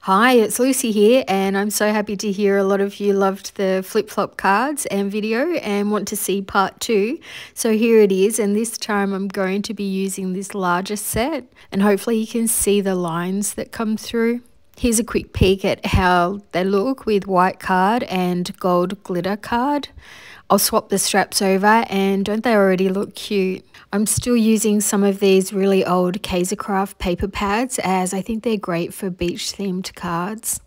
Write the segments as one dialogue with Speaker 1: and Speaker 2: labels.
Speaker 1: Hi, it's Lucy here, and I'm so happy to hear a lot of you loved the flip-flop cards and video and want to see part 2. So here it is, and this time I'm going to be using this larger set, and hopefully you can see the lines that come through. Here's a quick peek at how they look with white card and gold glitter card. I'll swap the straps over, and don't they already look cute? I'm still using some of these really old Cardmaking paper pads as I think they're great for beach themed cards.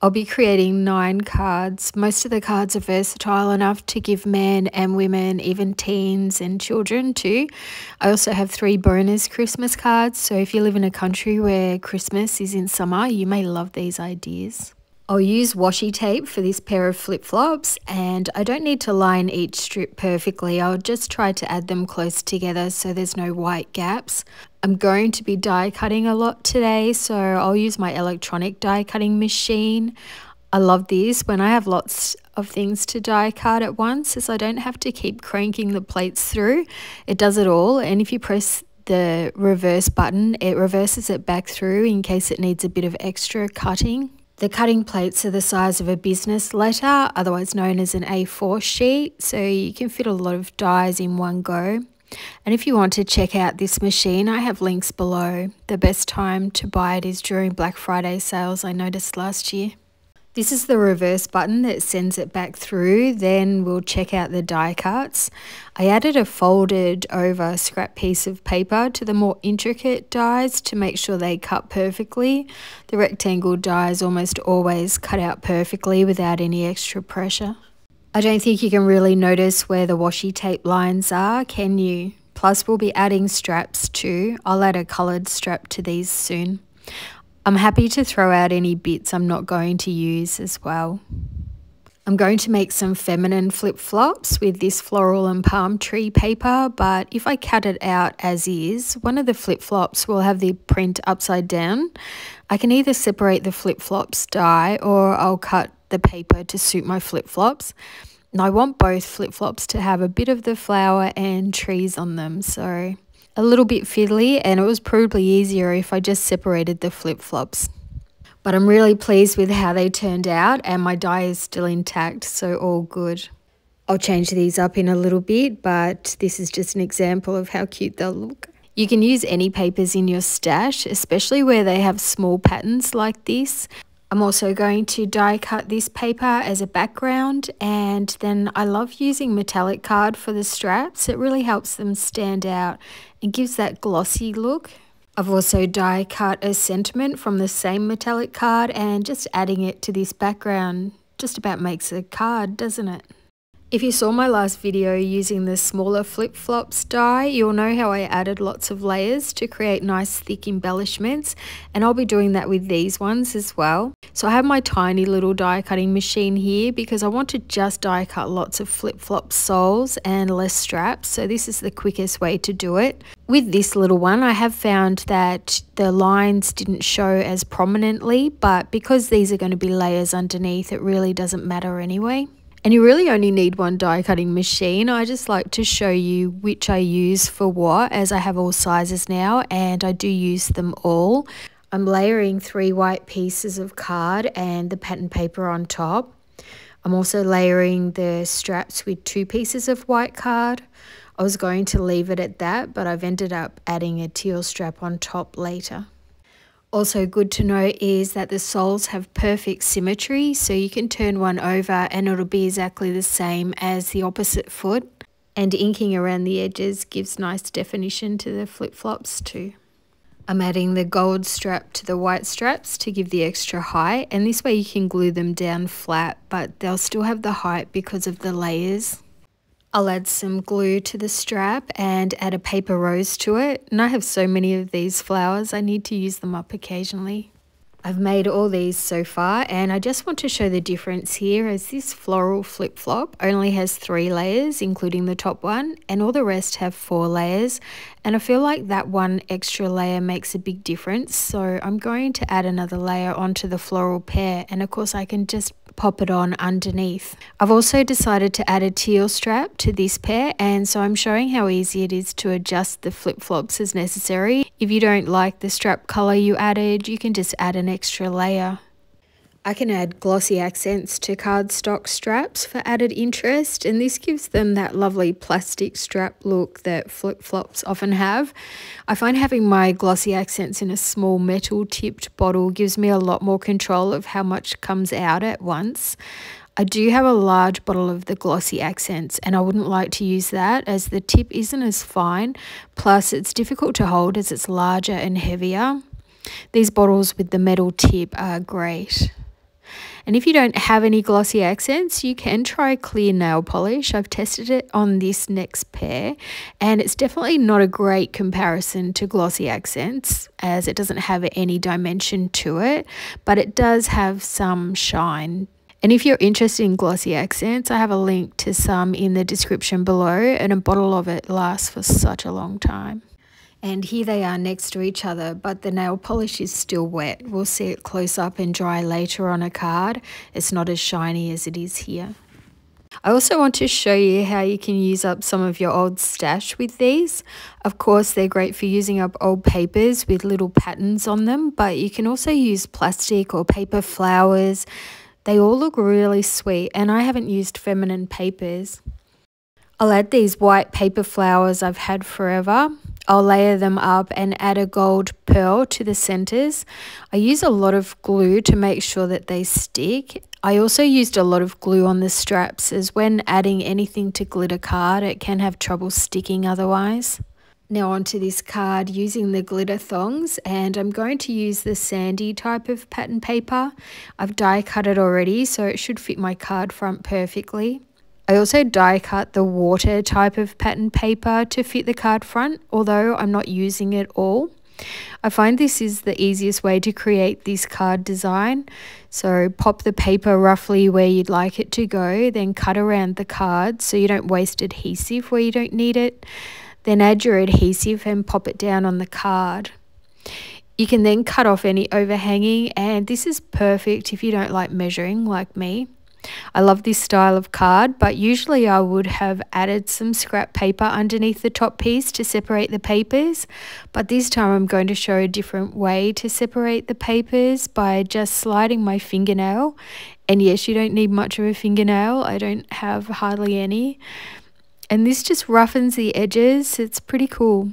Speaker 1: I'll be creating 9 cards. Most of the cards are versatile enough to give men and women, even teens and children too. I also have 3 bonus Christmas cards, so if you live in a country where Christmas is in summer, you may love these ideas. I'll use washi tape for this pair of flip-flops, and I don't need to line each strip perfectly. I'll just try to add them close together so there's no white gaps. I'm going to be die cutting a lot today, so I'll use my electronic die cutting machine. I love this when I have lots of things to die cut at once, as I don't have to keep cranking the plates through. It does it all, and if you press the reverse button, it reverses it back through in case it needs a bit of extra cutting. The cutting plates are the size of a business letter, otherwise known as an A4 sheet, so you can fit a lot of dies in one go. And if you want to check out this machine, I have links below. The best time to buy it is during Black Friday sales, I noticed last year. This is the reverse button that sends it back through. Then we'll check out the die cuts. I added a folded over scrap piece of paper to the more intricate dies to make sure they cut perfectly. The rectangle dies almost always cut out perfectly without any extra pressure. I don't think you can really notice where the washi tape lines are, can you? Plus we'll be adding straps too. I'll add a coloured strap to these soon. I'm happy to throw out any bits I'm not going to use as well. I'm going to make some feminine flip-flops with this floral and palm tree paper, but if I cut it out as is, one of the flip-flops will have the print upside down. I can either separate the flip-flops die or I'll cut the paper to suit my flip-flops. And I want both flip-flops to have a bit of the flower and trees on them, so a little bit fiddly, and it was probably easier if I just separated the flip-flops. But I'm really pleased with how they turned out, and my die is still intact, so all good. I'll change these up in a little bit, but this is just an example of how cute they'll look. You can use any papers in your stash, especially where they have small patterns like this. I'm also going to die cut this paper as a background, and then I love using metallic card for the straps. It really helps them stand out and gives that glossy look. I've also die cut a sentiment from the same metallic card, and just adding it to this background just about makes a card, doesn't it? If you saw my last video using the smaller flip-flops die, you'll know how I added lots of layers to create nice thick embellishments, and I'll be doing that with these ones as well. So I have my tiny little die cutting machine here because I want to just die cut lots of flip-flop soles and less straps, so this is the quickest way to do it. With this little one, I have found that the lines didn't show as prominently, but because these are going to be layers underneath, it really doesn't matter anyway. And you really only need one die cutting machine. I just like to show you which I use for what, as I have all sizes now and I do use them all. I'm layering 3 white pieces of card and the pattern paper on top. I'm also layering the straps with 2 pieces of white card. I was going to leave it at that, but I've ended up adding a teal strap on top later. Also good to know is that the soles have perfect symmetry, so you can turn one over and it'll be exactly the same as the opposite foot. And inking around the edges gives nice definition to the flip-flops too. I'm adding the gold strap to the white straps to give the extra height, and this way you can glue them down flat, but they'll still have the height because of the layers. I'll add some glue to the strap and add a paper rose to it, and I have so many of these flowers I need to use them up occasionally. I've made all these so far, and I just want to show the difference here, as this floral flip-flop only has 3 layers including the top one, and all the rest have 4 layers, and I feel like that one extra layer makes a big difference, so I'm going to add another layer onto the floral pair, and of course I can just pop it on underneath. I've also decided to add a teal strap to this pair, and so I'm showing how easy it is to adjust the flip-flops as necessary. If you don't like the strap colour you added, you can just add an extra layer. I can add glossy accents to cardstock straps for added interest, and this gives them that lovely plastic strap look that flip-flops often have. I find having my glossy accents in a small metal tipped bottle gives me a lot more control of how much comes out at once. I do have a large bottle of the glossy accents, and I wouldn't like to use that as the tip isn't as fine, plus it's difficult to hold as it's larger and heavier. These bottles with the metal tip are great. And if you don't have any glossy accents, you can try clear nail polish. I've tested it on this next pair, and it's definitely not a great comparison to glossy accents as it doesn't have any dimension to it, but it does have some shine. And if you're interested in glossy accents, I have a link to some in the description below, and a bottle of it lasts for such a long time. And here they are next to each other, but the nail polish is still wet. We'll see it close up and dry later on a card. It's not as shiny as it is here. I also want to show you how you can use up some of your old stash with these. Of course, they're great for using up old papers with little patterns on them, but you can also use plastic or paper flowers. They all look really sweet, and I haven't used feminine papers. I'll add these white paper flowers I've had forever. I'll layer them up and add a gold pearl to the centers. I use a lot of glue to make sure that they stick. I also used a lot of glue on the straps, as when adding anything to glitter card, it can have trouble sticking otherwise. Now onto this card using the glitter thongs, and I'm going to use the sandy type of pattern paper. I've die cut it already, so it should fit my card front perfectly. I also die cut the water type of pattern paper to fit the card front, although I'm not using it all. I find this is the easiest way to create this card design. So pop the paper roughly where you'd like it to go, then cut around the card so you don't waste adhesive where you don't need it. Then add your adhesive and pop it down on the card. You can then cut off any overhanging, and this is perfect if you don't like measuring like me. I love this style of card, but usually I would have added some scrap paper underneath the top piece to separate the papers, but this time I'm going to show a different way to separate the papers by just sliding my fingernail. And yes, you don't need much of a fingernail, I don't have hardly any, and this just roughens the edges. It's pretty cool.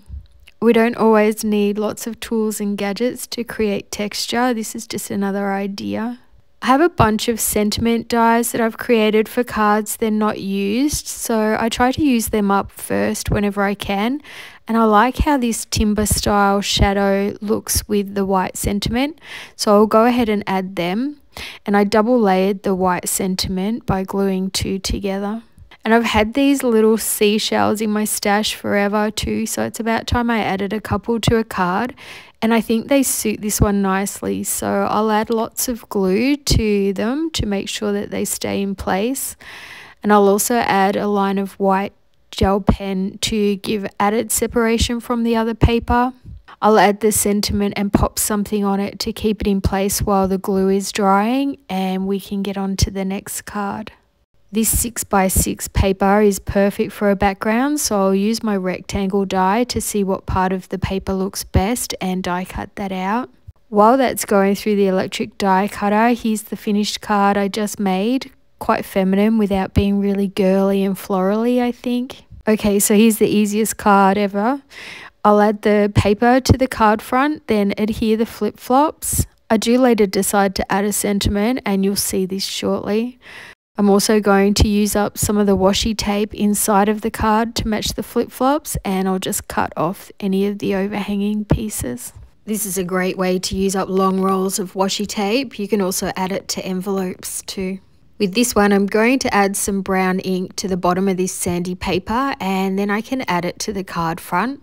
Speaker 1: We don't always need lots of tools and gadgets to create texture. This is just another idea. I have a bunch of sentiment dies that I've created for cards they're not used, so I try to use them up first whenever I can, and I like how this timber style shadow looks with the white sentiment, so I'll go ahead and add them. And I double layered the white sentiment by gluing two together. And I've had these little seashells in my stash forever too, so it's about time I added a couple to a card. And I think they suit this one nicely, so I'll add lots of glue to them to make sure that they stay in place. And I'll also add a line of white gel pen to give added separation from the other paper. I'll add the sentiment and pop something on it to keep it in place while the glue is drying, and we can get on to the next card. This 6x6 paper is perfect for a background, so I'll use my rectangle die to see what part of the paper looks best and die cut that out. While that's going through the electric die cutter, here's the finished card I just made. Quite feminine without being really girly and florally, I think. Okay, so here's the easiest card ever. I'll add the paper to the card front, then adhere the flip-flops. I do later decide to add a sentiment, and you'll see this shortly. I'm also going to use up some of the washi tape inside of the card to match the flip-flops, and I'll just cut off any of the overhanging pieces. This is a great way to use up long rolls of washi tape. You can also add it to envelopes too. With this one, I'm going to add some brown ink to the bottom of this sandy paper, and then I can add it to the card front.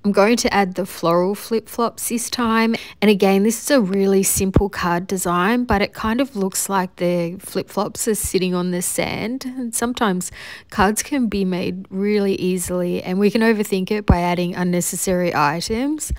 Speaker 1: I'm going to add the floral flip-flops this time, and again, this is a really simple card design, but it kind of looks like the flip-flops are sitting on the sand, and sometimes cards can be made really easily and we can overthink it by adding unnecessary items.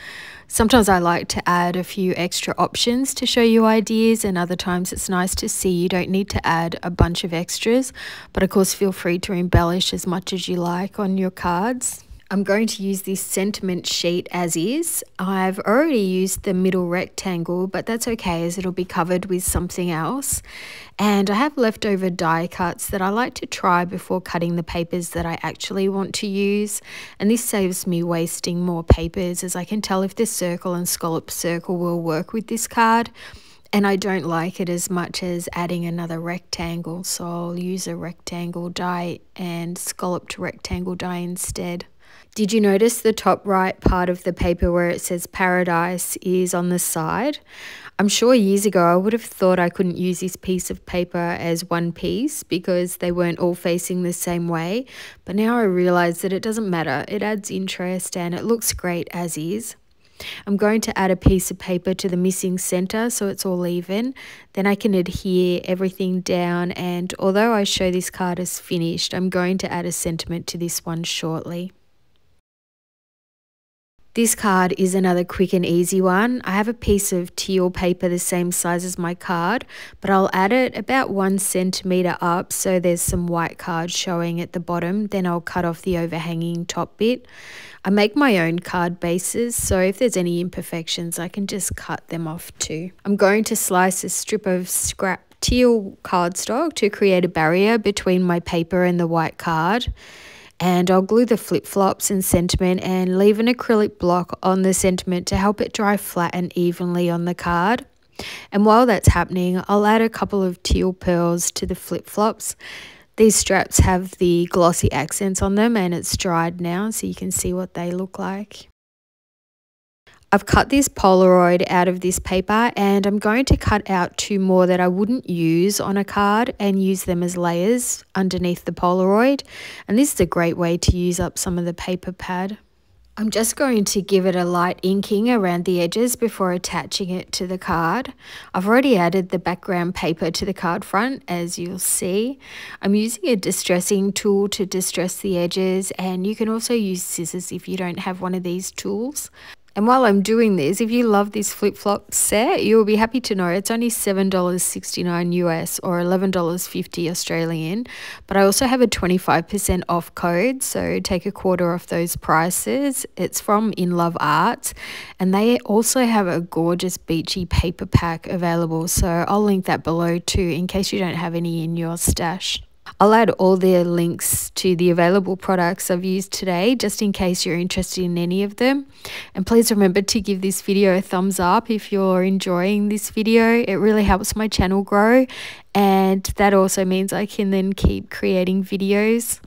Speaker 1: Sometimes I like to add a few extra options to show you ideas, and other times it's nice to see you don't need to add a bunch of extras, but of course feel free to embellish as much as you like on your cards. I'm going to use this sentiment sheet as is. I've already used the middle rectangle, but that's okay as it'll be covered with something else. And I have leftover die cuts that I like to try before cutting the papers that I actually want to use. And this saves me wasting more papers, as I can tell if the circle and scallop circle will work with this card. And I don't like it as much as adding another rectangle, so I'll use a rectangle die and scalloped rectangle die instead. Did you notice the top right part of the paper where it says paradise is on the side? I'm sure years ago I would have thought I couldn't use this piece of paper as one piece because they weren't all facing the same way, but now I realise that it doesn't matter. It adds interest and it looks great as is. I'm going to add a piece of paper to the missing centre so it's all even. Then I can adhere everything down, and although I show this card as finished, I'm going to add a sentiment to this one shortly. This card is another quick and easy one. I have a piece of teal paper the same size as my card, but I'll add it about 1 centimetre up so there's some white card showing at the bottom. Then I'll cut off the overhanging top bit. I make my own card bases, so if there's any imperfections I can just cut them off too. I'm going to slice a strip of scrap teal cardstock to create a barrier between my paper and the white card. And I'll glue the flip-flops and sentiment and leave an acrylic block on the sentiment to help it dry flat and evenly on the card. And while that's happening, I'll add a couple of teal pearls to the flip-flops. These straps have the glossy accents on them and it's dried now, so you can see what they look like. I've cut this Polaroid out of this paper, and I'm going to cut out 2 more that I wouldn't use on a card and use them as layers underneath the Polaroid. And this is a great way to use up some of the paper pad. I'm just going to give it a light inking around the edges before attaching it to the card. I've already added the background paper to the card front, as you'll see. I'm using a distressing tool to distress the edges, and you can also use scissors if you don't have one of these tools. And while I'm doing this, if you love this flip-flop set, you'll be happy to know it's only $7.69 US or $11.50 Australian. But I also have a 25% off code, so take a quarter off those prices. It's from Inlovearts, and they also have a gorgeous beachy paper pack available, so I'll link that below too in case you don't have any in your stash. I'll add all the links to the available products I've used today just in case you're interested in any of them. And please remember to give this video a thumbs up if you're enjoying this video. It really helps my channel grow, and that also means I can then keep creating videos.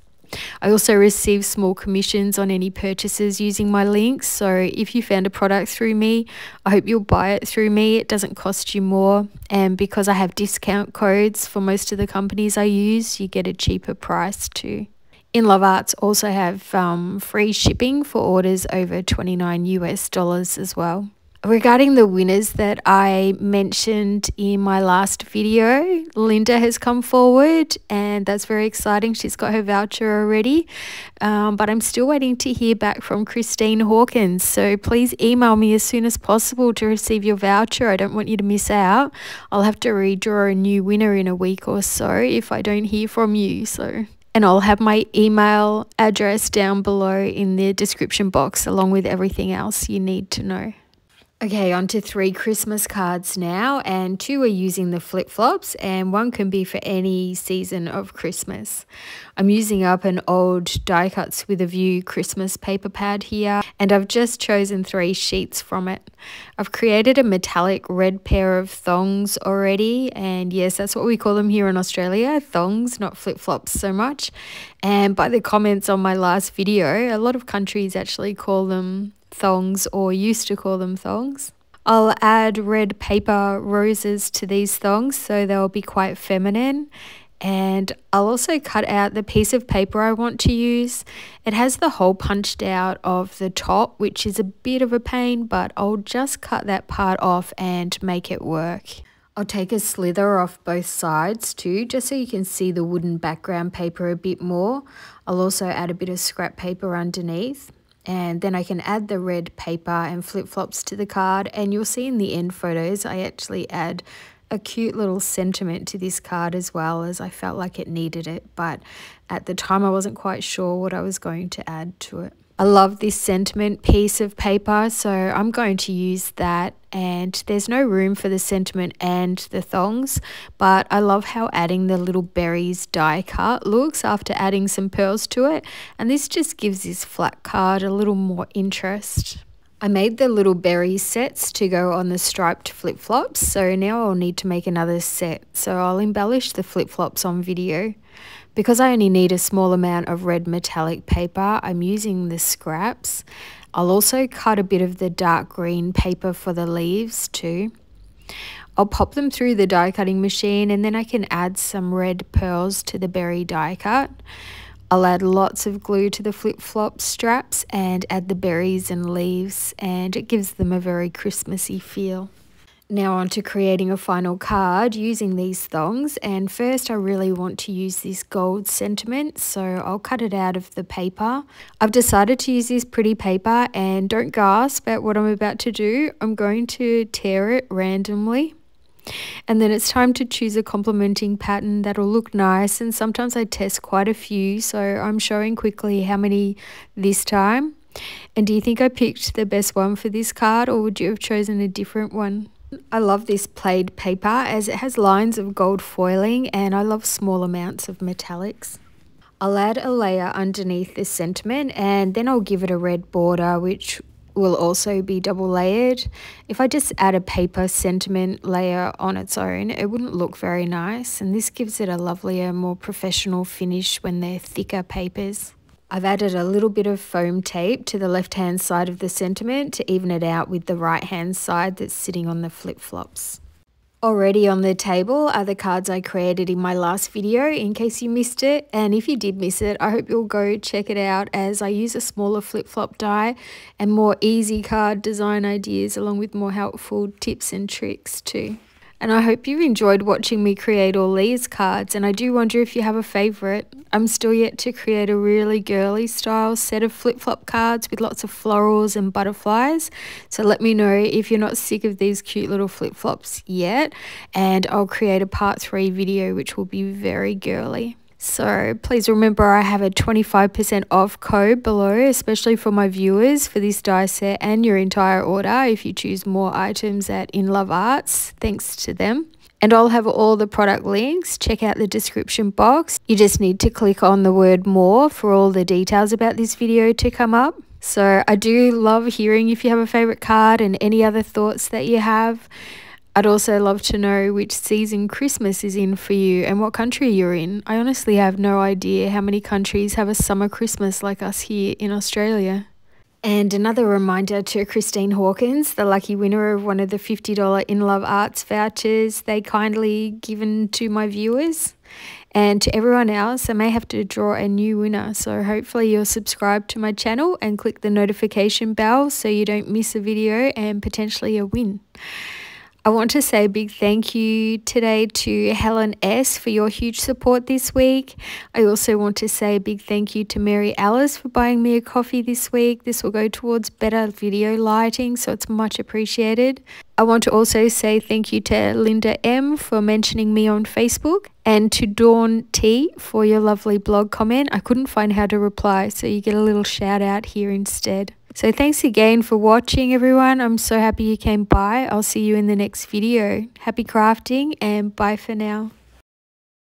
Speaker 1: I also receive small commissions on any purchases using my links, so if you found a product through me, I hope you'll buy it through me. It doesn't cost you more, and because I have discount codes for most of the companies I use, you get a cheaper price too. Inlovearts also have free shipping for orders over $29 US as well. Regarding the winners that I mentioned in my last video, Linda has come forward, and that's very exciting. She's got her voucher already, but I'm still waiting to hear back from Christine Hawkins. So please email me as soon as possible to receive your voucher. I don't want you to miss out. I'll have to redraw a new winner in a week or so if I don't hear from you. And I'll have my email address down below in the description box along with everything else you need to know. Okay, on to 3 Christmas cards now, and 2 are using the flip-flops and 1 can be for any season of Christmas. I'm using up an old die cuts with a view Christmas paper pad here, and I've just chosen 3 sheets from it. I've created a metallic red pair of thongs already, and yes, that's what we call them here in Australia, thongs, not flip-flops so much. And by the comments on my last video, a lot of countries actually call them thongs or used to call them thongs. I'll add red paper roses to these thongs so they'll be quite feminine, and I'll also cut out the piece of paper I want to use. It has the hole punched out of the top, which is a bit of a pain, but I'll just cut that part off and make it work. I'll take a slither off both sides too, just so you can see the wooden background paper a bit more. I'll also add a bit of scrap paper underneath. And then I can add the red paper and flip-flops to the card, and you'll see in the end photos I actually add a cute little sentiment to this card as well, as I felt like it needed it, but at the time I wasn't quite sure what I was going to add to it. I love this sentiment piece of paper, so I'm going to use that, and there's no room for the sentiment and the thongs, but I love how adding the little berries die cut looks after adding some pearls to it, and this just gives this flat card a little more interest. I made the little berry sets to go on the striped flip-flops, so now I'll need to make another set, so I'll embellish the flip-flops on video. Because I only need a small amount of red metallic paper, I'm using the scraps. I'll also cut a bit of the dark green paper for the leaves too. I'll pop them through the die cutting machine, and then I can add some red pearls to the berry die cut. I'll add lots of glue to the flip-flop straps and add the berries and leaves, and it gives them a very Christmassy feel. Now on to creating a final card using these thongs, and first I really want to use this gold sentiment, so I'll cut it out of the paper. I've decided to use this pretty paper, and don't gasp at what I'm about to do. I'm going to tear it randomly, and then it's time to choose a complementing pattern that'll look nice, and sometimes I test quite a few, so I'm showing quickly how many this time. And do you think I picked the best one for this card, or would you have chosen a different one? I love this plaid paper as it has lines of gold foiling, and I love small amounts of metallics. I'll add a layer underneath this sentiment, and then I'll give it a red border which will also be double layered. If I just add a paper sentiment layer on its own, it wouldn't look very nice, and this gives it a lovelier, more professional finish when they're thicker papers. I've added a little bit of foam tape to the left-hand side of the sentiment to even it out with the right-hand side that's sitting on the flip-flops. Already on the table are the cards I created in my last video in case you missed it, and if you did miss it, I hope you'll go check it out as I use a smaller flip-flop die and more easy card design ideas along with more helpful tips and tricks too. And I hope you enjoyed watching me create all these cards, and I do wonder if you have a favourite. I'm still yet to create a really girly style set of flip-flop cards with lots of florals and butterflies. So let me know if you're not sick of these cute little flip-flops yet, and I'll create a part 3 video which will be very girly. So please remember I have a 25% off code below, especially for my viewers, for this die set and your entire order if you choose more items at Inlovearts, thanks to them. And I'll have all the product links. Check out the description box. You just need to click on the word more for all the details about this video to come up. So I do love hearing if you have a favourite card and any other thoughts that you have. I'd also love to know which season Christmas is in for you and what country you're in. I honestly have no idea how many countries have a summer Christmas like us here in Australia. And another reminder to Christine Hawkins, the lucky winner of one of the $50 Inlovearts vouchers they kindly given to my viewers. And to everyone else, I may have to draw a new winner, so hopefully you'll subscribe to my channel and click the notification bell so you don't miss a video and potentially a win. I want to say a big thank you today to Helen S. for your huge support this week. I also want to say a big thank you to Mary Alice for buying me a coffee this week. This will go towards better video lighting, so it's much appreciated. I want to also say thank you to Linda M. for mentioning me on Facebook, and to Dawn T. for your lovely blog comment. I couldn't find how to reply, so you get a little shout out here instead. So thanks again for watching, everyone. I'm so happy you came by. I'll see you in the next video. Happy crafting, and bye for now.